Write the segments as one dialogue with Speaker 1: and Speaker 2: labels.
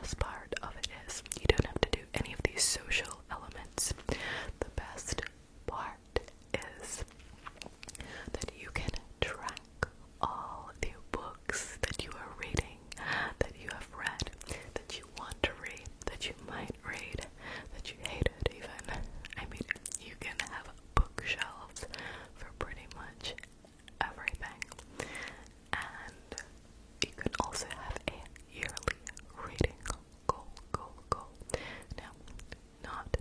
Speaker 1: best part of it is you don't have to do any of these social elements. The best part is that you can track all the books that you are reading, that you have read, that you want to read, that you might read, that you hated even. I mean, you can have bookshelves for pretty much everything. And you can also have a yearly reading goal. Now, not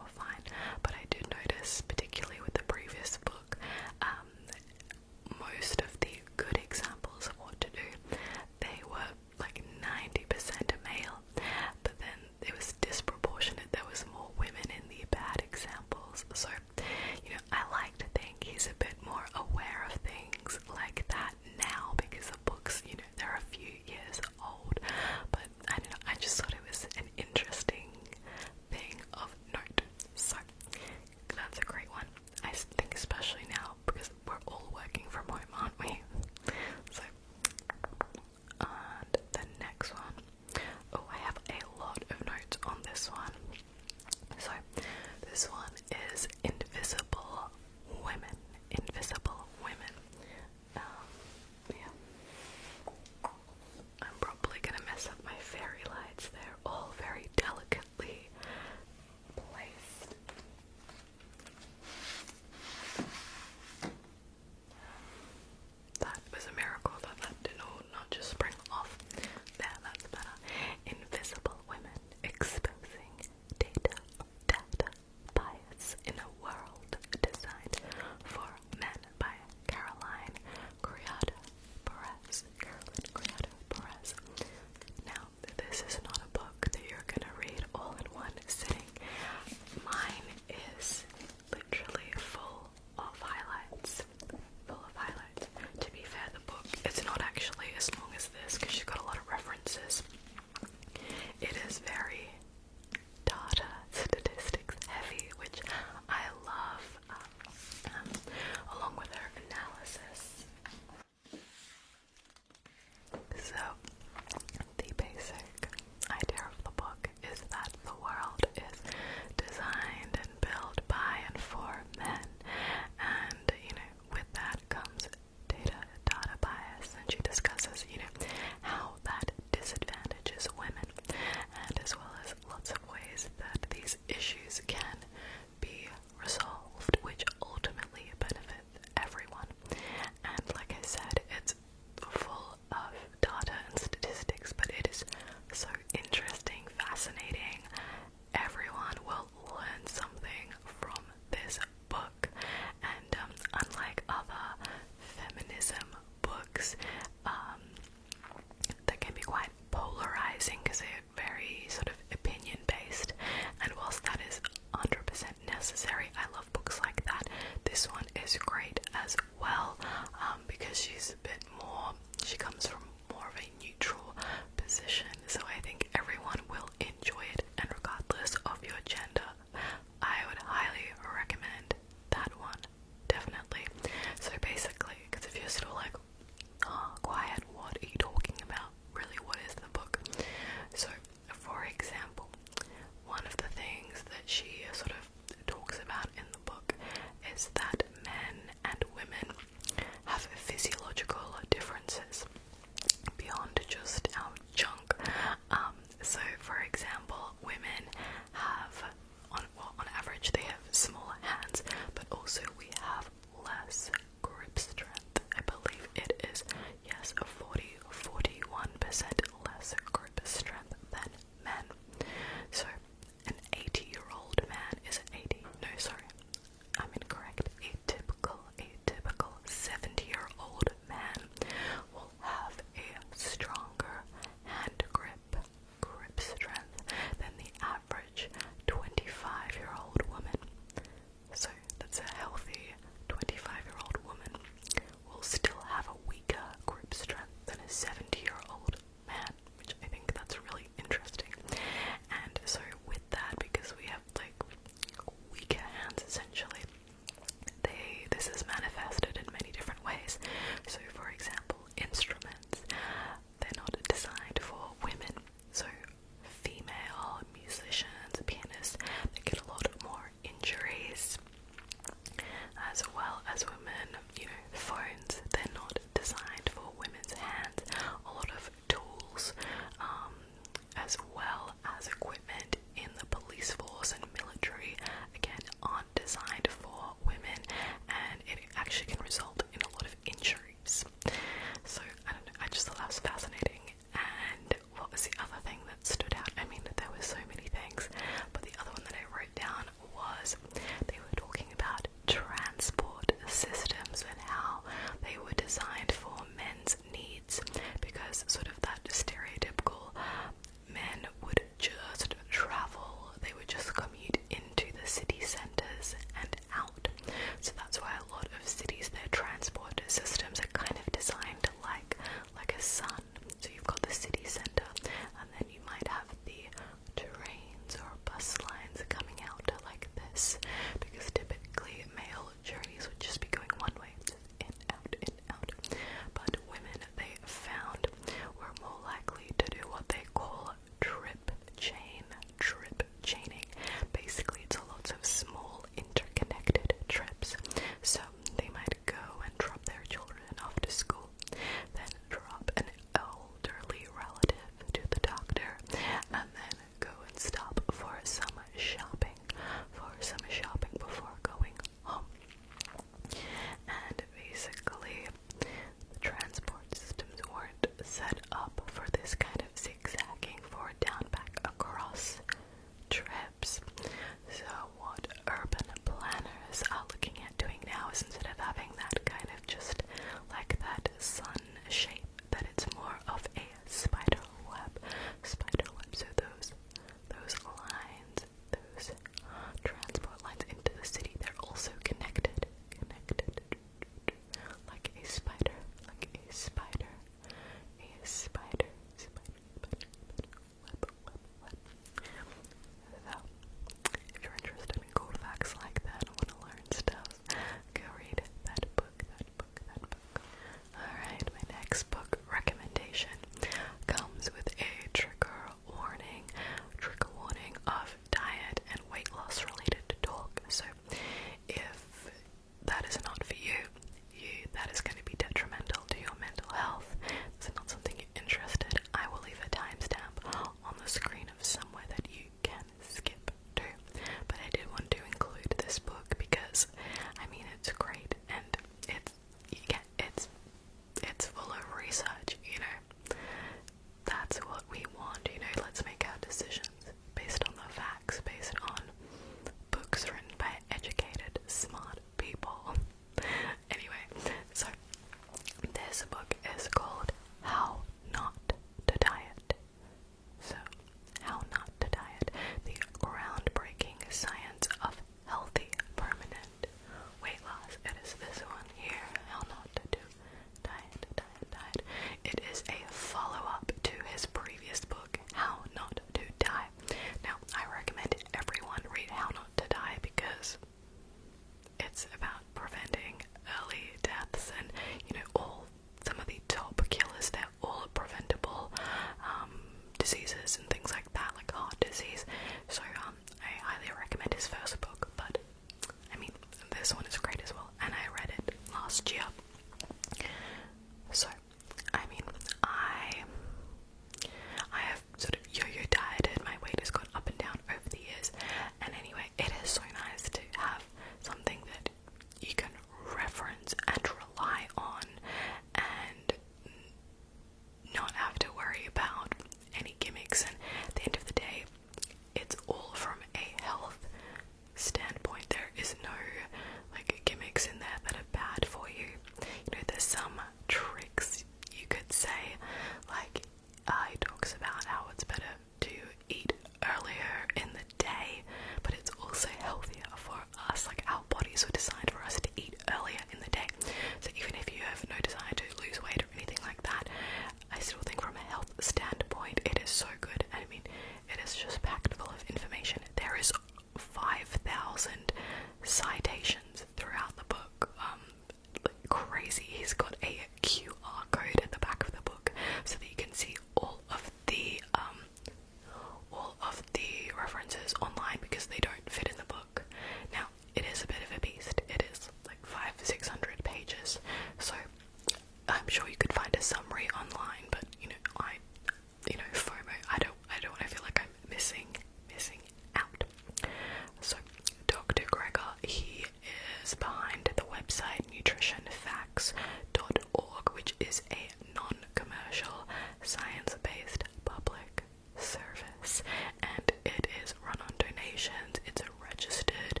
Speaker 1: US, and it is run on donations. It's a registered,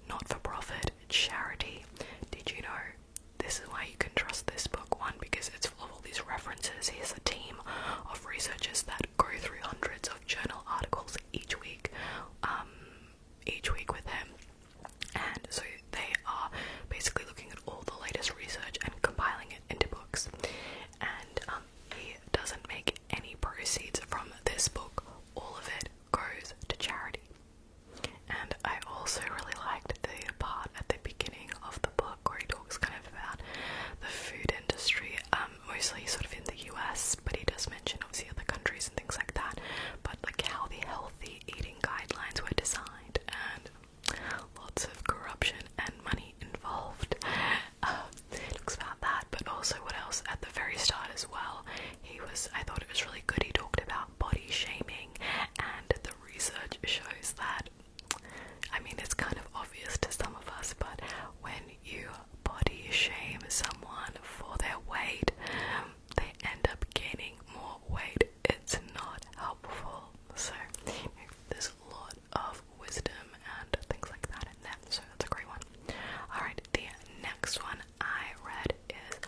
Speaker 1: not-for-profit charity. Did you know? This is why you can trust this book. One, because it's full of all these references. Here's a team of researchers that go through hundreds of journal articles each week with him. And so they are basically looking at all the latest research and compiling it into books. And he doesn't make any proceeds from this book. All of it goes to charity. And I also really liked the part at the beginning of the book where he talks kind of about the food industry, mostly sort of in the US, but he does mention obviously other countries and things like that, but like how the healthy eating guidelines were designed, and lots of corruption and money involved. It talks about that, but also what else at the very start as well. I thought it was really good. He talked about body shaming, and the research shows that, I mean, it's kind of obvious to some of us, but when you body shame someone for their weight, they end up gaining more weight. It's not helpful. So there's a lot of wisdom and things like that in there, so that's a great one. Alright, the next one I read is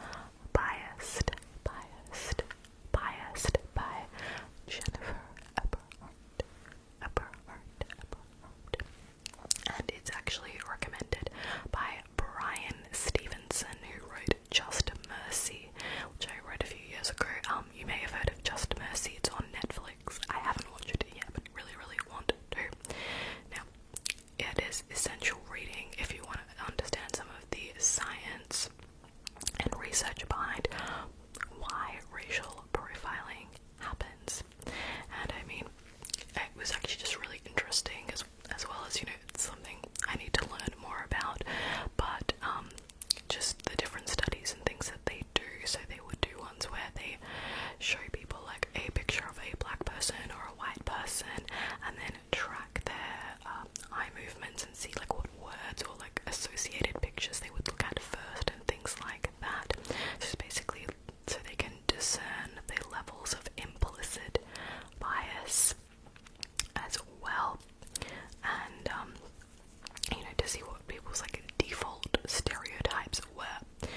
Speaker 1: Biased by Jennifer Eberhardt. And it's actually recommended by Brian Stevenson, who wrote Just Mercy, which I read a few years ago. You may have heard of Just Mercy. It's on Netflix. I haven't watched it yet, but really want to. Now, it is essential reading if you want to understand some of the science and research behind why racial profiling happens. And I mean, it was actually just really interesting, as well as, you know, it's something I need to learn more about, but just the different studies and things that they do. So they would do ones where they show people like a picture of a black person or a white person, and then track their eye movements and see like what words or like associated pictures they would look at first and things like that. Just basically so they can discern the levels of implicit bias as well, and you know, to see what people's like default stereotypes were.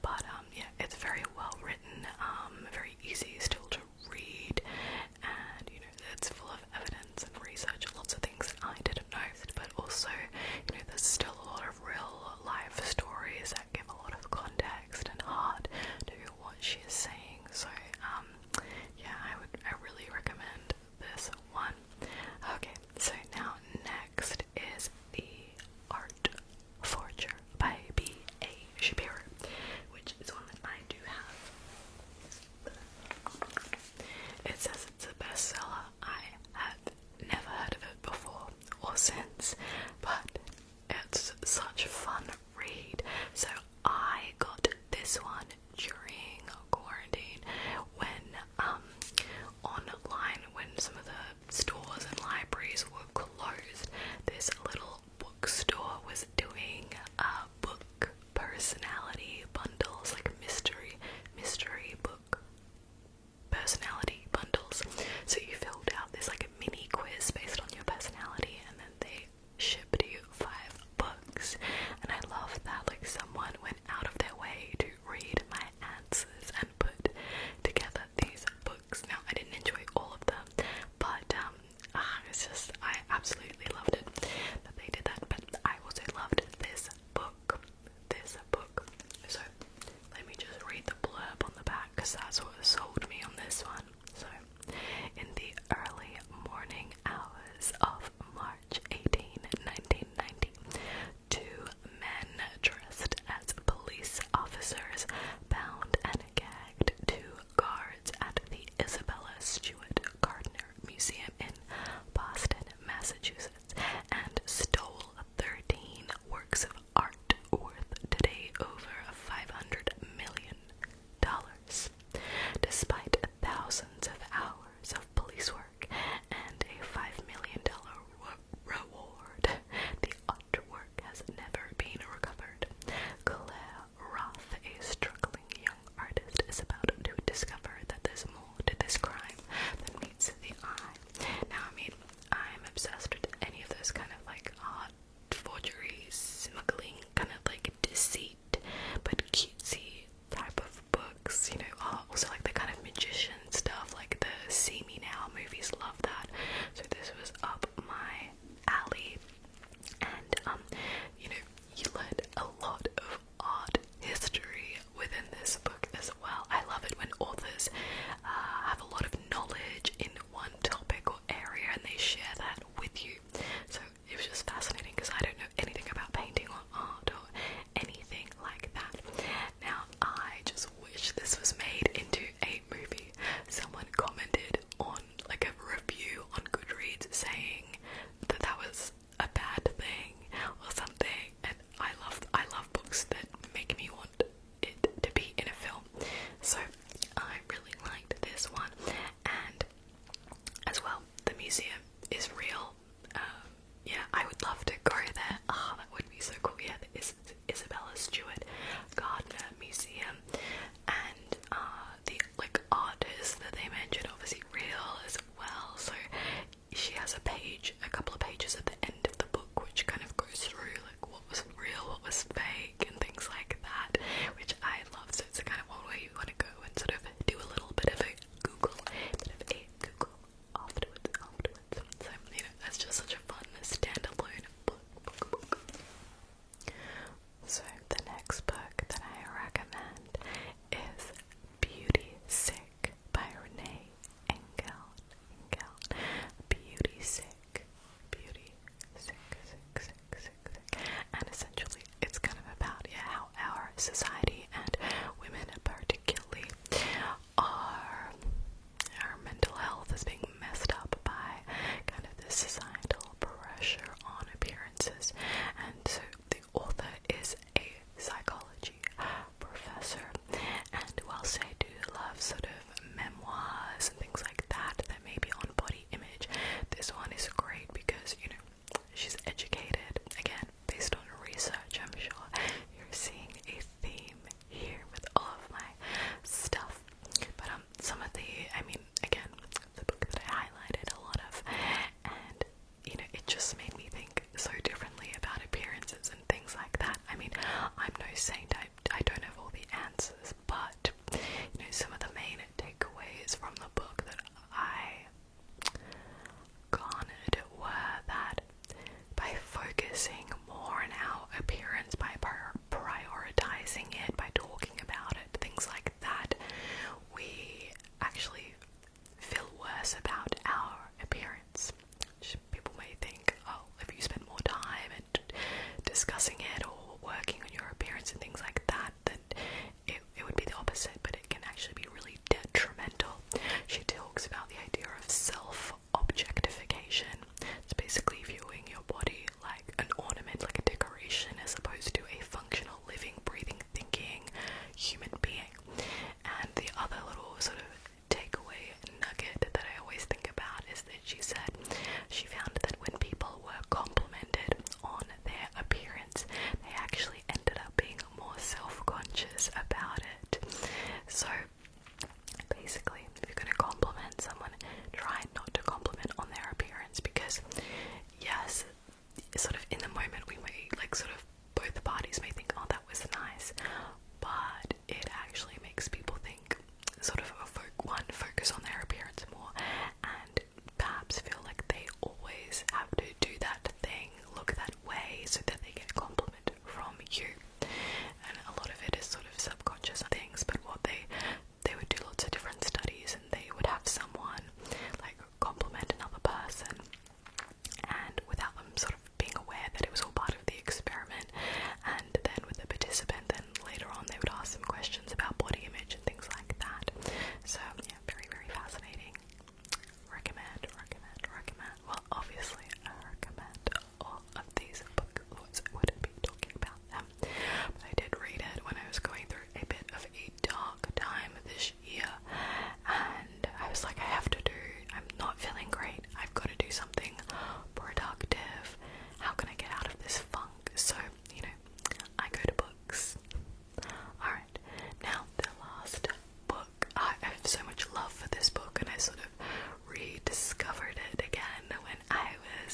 Speaker 1: But yeah, it's very well written, very easy still to read, and you know, it's full of evidence and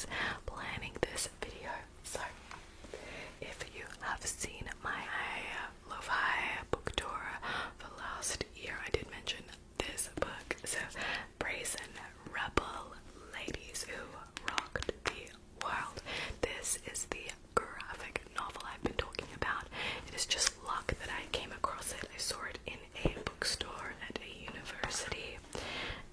Speaker 1: days planning this video. So if you have seen my lo-fi book tour for last year, I did mention this book. So Brazen Rebel, Ladies Who Rocked the World. This is the graphic novel I've been talking about. It is just luck that I came across it. I saw it in a bookstore at a university.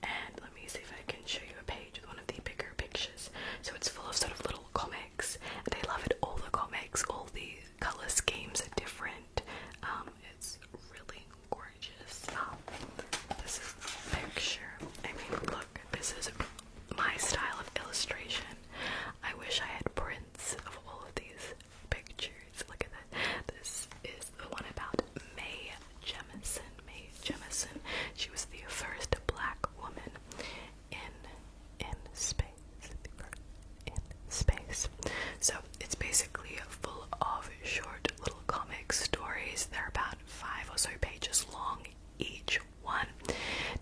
Speaker 1: And let me see if I can show you a page with one of the bigger pictures. So it's full of sort of little comics, and I love it. All the comics, all the color schemes are different. It's really gorgeous. This is the picture. I mean, look, this is my style of illustration. I wish I had prints of all of these pictures. Look at that. This is the one about Mae Jemison. Mae Jemison. She was the first black woman in space. In space. So it's basically full of short little comic stories. They're about 5 or so pages long each one,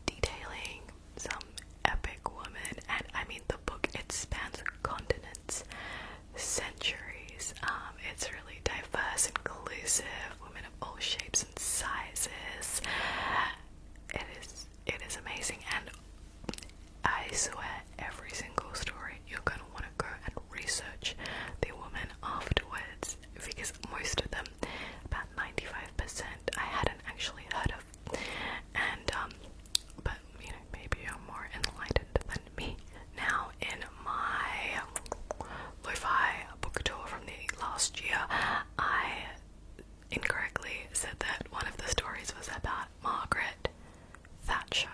Speaker 1: detailing some epic woman. And I mean, the book, it spans continents, centuries. It's really diverse, inclusive, women of all shapes and sizes. It is amazing, and I swear every single story you're gonna want to go and research the woman afterwards, because most of them, about 95%, I hadn't actually heard of. And but you know, maybe you're more enlightened than me. Now, in my lo-fi book tour from the last year, I incorrectly said that one of the stories was about Margaret Thatcher.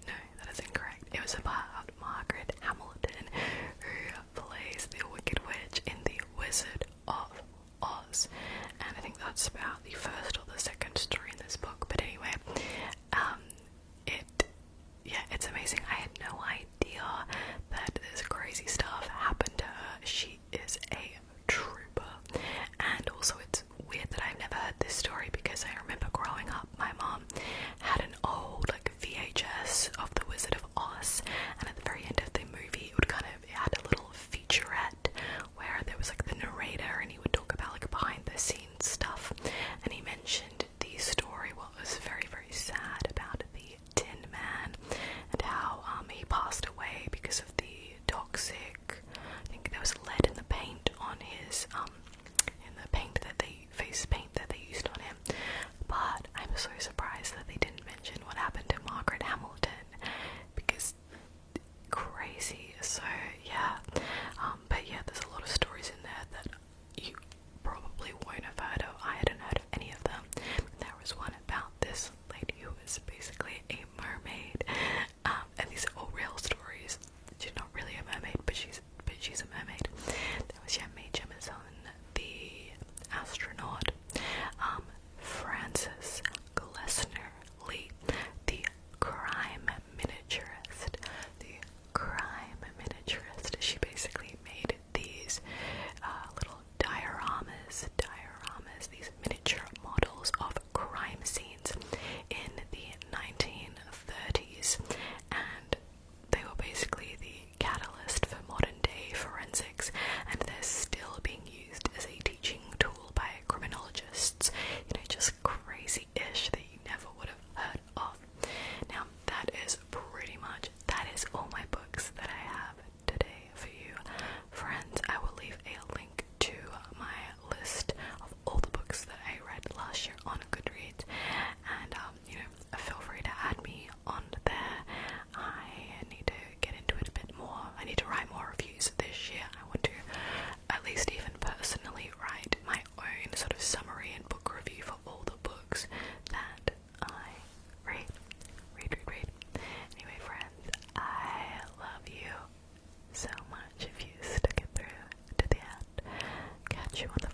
Speaker 1: No, that is incorrect. It was about Margaret Hamilton, who plays the Wicked Witch in The Wizard of Oz. And I think that's about the first or the second story in this book. But anyway, it's amazing. I had no idea that this crazy stuff happened to her. She is a trooper. And also it's weird that I've never heard this story, because I remember growing up, my mom had an old like VHS of The Wizard of Oz, and at the very end of the movie it had a little featurette where there was like the narrator, and he would talk about like behind the scenes stuff, and he mentioned the story, what was very, very sad, about the Tin Man, and how he passed away because of the toxic, I think there was lead in the paint on his in the paint that face paint that they used on him. But I'm so surprised that they didn't mention what happened to Margaret Hamilton, because crazy. So yeah, but yeah, there's a lot of stories in there that you probably won't have heard of. I hadn't heard of any of them. There was one about this lady who was basically a mermaid, and these are all real stories. She's not really a mermaid, but she's a mermaid. There was Mae Jemison, the astronaut, Frances Glessner Lee, the crime miniaturist. She basically made these little dioramas, these miniature models of crime scenes in the 1930s, and they were basically the catalyst for modern day forensics, and they're still being used as a teaching tool by criminologists. You know, just crazy-ish that you never would have heard of. Now, that is all my books that I have today for you, friends. I will leave a link to my list of all the books that I read last year on Goodreads, and feel free to add me on there. I need to get into it a bit more. I need to write more reviews this year. I want to at least even personally write my own sort of summary and book review for all the books that I read. Anyway, friends, I love you so much if you stuck it through to the end. Catch you on the